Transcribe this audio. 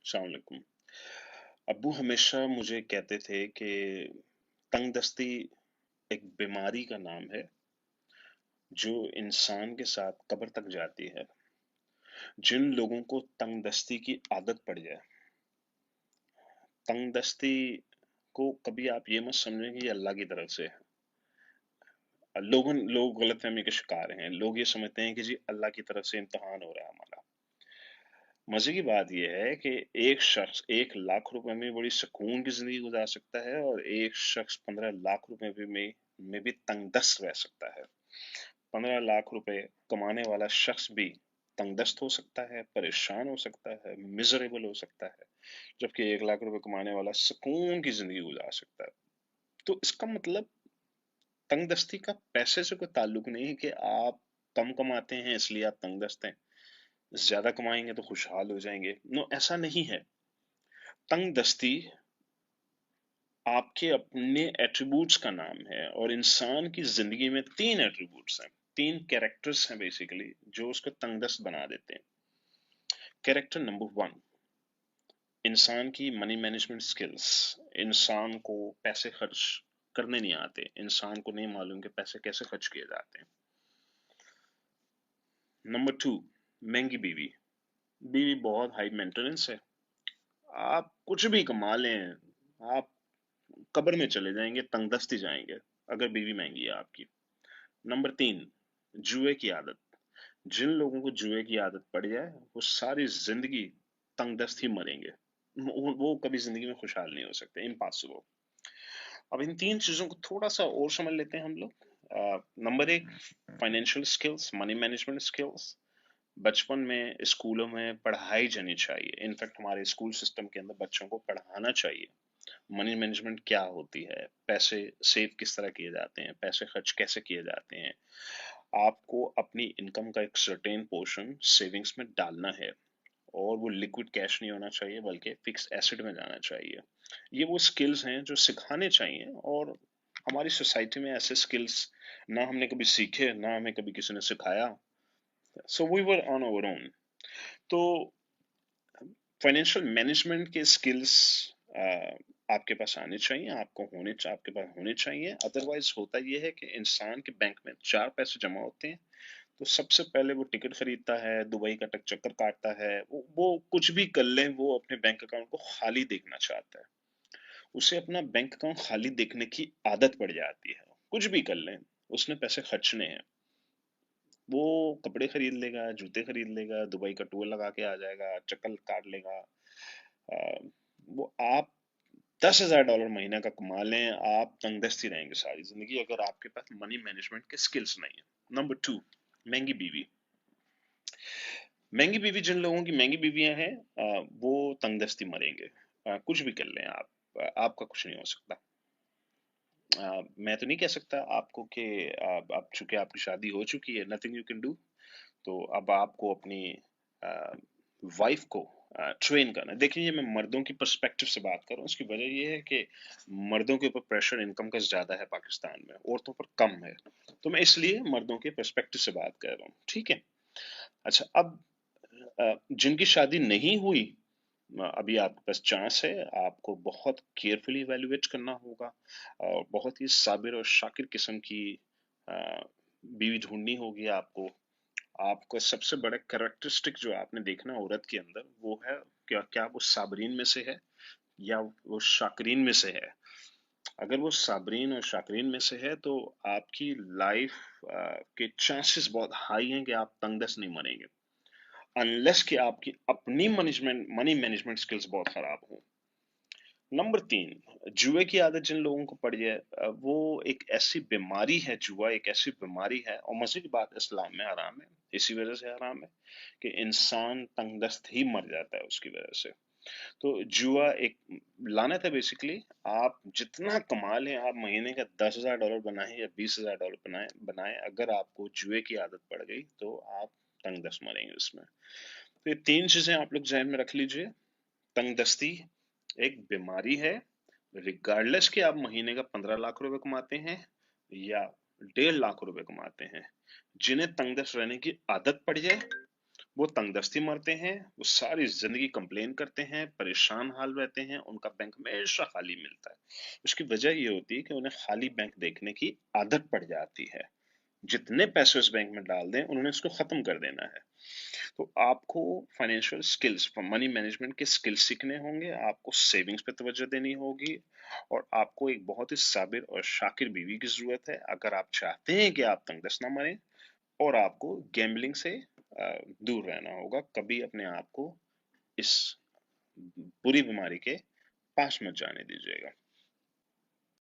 अस्सलाम वालेकुम। अब्बू हमेशा मुझे कहते थे कि तंगदस्ती एक बीमारी का नाम है जो इंसान के साथ कब्र तक जाती है। जिन लोगों को तंगदस्ती की आदत पड़ जाए, तंगदस्ती को कभी आप ये मत समझें कि ये अल्लाह की तरफ से है। लोग गलतफहमी के शिकार हैं। लोग ये समझते हैं कि जी अल्लाह की तरफ से इम्तिहान हो रहा है हमारा। मजे की बात यह है कि एक शख्स 1 लाख रुपए में बड़ी सुकून की जिंदगी गुजार सकता है और एक शख्स 15 लाख रुपए में भी तंगदस्त रह सकता है। 15 लाख रुपए कमाने वाला शख्स भी तंगदस्त हो सकता है, परेशान हो सकता है, मिजरेबल हो सकता है, जबकि 1 लाख रुपए कमाने वाला सुकून की जिंदगी गुजार सकता है। तो इसका मतलब तंगदस्ती का पैसे से कोई ताल्लुक नहीं है कि आप कम कमाते हैं इसलिए आप तंगदस्त हैं, ज्यादा कमाएंगे तो खुशहाल हो जाएंगे। नो, ऐसा नहीं है। तंगदस्ती आपके अपने एट्रीब्यूट्स का नाम है और इंसान की जिंदगी में 3 एट्रीब्यूट्स हैं, 3 कैरेक्टर्स हैं बेसिकली, जो उसको तंगदस्त बना देते हैं। कैरेक्टर नंबर 1, इंसान की मनी मैनेजमेंट स्किल्स। इंसान को पैसे खर्च करने नहीं आते, इंसान को नहीं मालूम कि पैसे कैसे खर्च किए जाते हैं। नंबर 2, महंगी बीवी। बीवी बहुत हाई मेंटेनेंस है, आप कुछ भी कमा लें, आप कब्र में चले जाएंगे, तंगदस्ती जाएंगे अगर बीवी महंगी है आपकी। नंबर 3, जुए की आदत। जिन लोगों को जुए की आदत पड़ जाए वो सारी जिंदगी तंगदस्त ही मरेंगे, वो कभी जिंदगी में खुशहाल नहीं हो सकते, इम्पॉसिबल। अब इन 3 चीजों को थोड़ा सा और समझ लेते हैं हम लोग। Number 1, financial skills, money management skills. बचपन में स्कूलों में पढ़ाई जानी चाहिए, इनफैक्ट हमारे स्कूल सिस्टम के अंदर बच्चों को पढ़ाना चाहिए मनी मैनेजमेंट क्या होती है, पैसे सेव किस तरह किए जाते हैं, पैसे खर्च कैसे किए जाते हैं। आपको अपनी इनकम का एक सर्टेन पोर्शन सेविंग्स में डालना है और वो लिक्विड कैश नहीं होना चाहिए बल्कि फिक्स एसेट में जाना चाहिए। ये वो स्किल्स हैं जो सिखाने चाहिए और हमारी सोसाइटी में ऐसे स्किल्स ना हमने कभी सीखे ना हमें कभी किसी ने सिखाया। So we were on our own. तो फाइनेंशियल मैनेजमेंट के स्किल्स आपके पास आने चाहिए, आपके पास होने चाहिए। अदरवाइज होता यह है कि इंसान के बैंक में 4 पैसे जमा होते हैं तो सबसे पहले वो टिकट खरीदता है, दुबई का टक चक्कर काटता है, वो कुछ भी कर ले, वो अपने बैंक अकाउंट को खाली देखना चाहता है। उसे अपना बैंक अकाउंट खाली देखने की आदत पड़ जाती है। कुछ भी कर ले, उसने पैसे खर्चने हैं। वो कपड़े खरीद लेगा, जूते खरीद लेगा, दुबई का टूर लगा के आ जाएगा, चक्कर काट लेगा। वो आप $10,000 महीना का कमा लें, आप तंगदस्त ही रहेंगे सारी जिंदगी अगर आपके पास मनी मैनेजमेंट के स्किल्स नहीं है। नंबर 2, महंगी बीवी। महंगी बीवी, जिन लोगों की महंगी बीवियां हैं वो तंगदस्ती मरेंगे। कुछ भी कर लें आपका कुछ नहीं हो सकता। मैं तो नहीं कह सकता आपको कि अब चूंकि आपकी शादी हो चुकी है, नथिंग यू कैन डू। तो अब आपको अपनी वाइफ को ट्रेन करना है। देखिए, ये मैं मर्दों की पर्सपेक्टिव से बात कर रहा हूँ। इसकी वजह ये है कि मर्दों के ऊपर प्रेशर इनकम का ज्यादा है पाकिस्तान में, औरतों पर कम है। तो मैं इसलिए मर्दों के पर्सपेक्टिव से बात कर रहा हूँ, ठीक है। अच्छा, अब जिनकी शादी नहीं हुई, अभी आपके पास चांस है। आपको बहुत केयरफुली इवेल्युएट करना होगा और बहुत ही साबिर और शाकिर किस्म की अ, बीवी ढूंढनी होगी आपको। आपको सबसे बड़ा कैरेक्टरिस्टिक जो आपने देखना है औरत के अंदर वो है, क्या क्या वो साबरीन में से है या वो शाकरीन में से है। अगर वो साबरीन और शाकरीन में से है तो आपकी लाइफ के चांसेस बहुत हाई हैं कि आप तंगदस्त नहीं मरेंगे, अनलेस कि आपकी अपनी मनी मैनेजमेंट स्किल्स बहुत खराब हो। नंबर 3, जुए की आदत जिन लोगों को पड़ी है, वो एक ऐसी बीमारी है, जुआ एक ऐसी बीमारी है। और मजे की बात, इस्लाम में हराम है, इसी वजह से हराम है कि इंसान तंगदस्त ही मर जाता है उसकी वजह से। तो जुआ एक लानत है बेसिकली। आप जितना कमा लें, आप महीने का $10,000 बनाए या $20,000 बनाए बनाए, अगर आपको जुए की आदत पड़ गई तो आप तंगदस्त मरेंगे उसमें। तो ये 3 चीजें आप लोग जहन में रख लीजिए। तंगदस्ती एक बीमारी है, रिगार्डलेस कि आप महीने का 15 लाख रुपए कमाते हैं या 1.5 लाख रुपए कमाते हैं। जिन्हें तंगदस्त रहने की आदत पड़ जाए وہ तंगदस्ती मरते हैं, वो सारी जिंदगी कंप्लेन करते हैं, परेशान हाल रहते हैं, उनका बैंक हमेशा खाली मिलता है। उसकी वजह ये होती है कि उन्हें खाली बैंक देखने की आदत पड़ जाती है। जितने पैसे उस बैंक में डाल दें उन्होंने उसको खत्म कर देना है। तो आपको फाइनेंशियल स्किल्स, मनी मैनेजमेंट के स्किल्स सीखने होंगे, आपको सेविंग्स पे तवज्जो देनी होगी, और आपको एक बहुत ही साबिर और शाकिर बीवी की जरूरत है अगर आप चाहते हैं कि आप तंगदस्त ना मरें। और आपको गैम्बलिंग से दूर रहना होगा। कभी अपने आप को इस बुरी बीमारी के पास मत जाने दीजिएगा।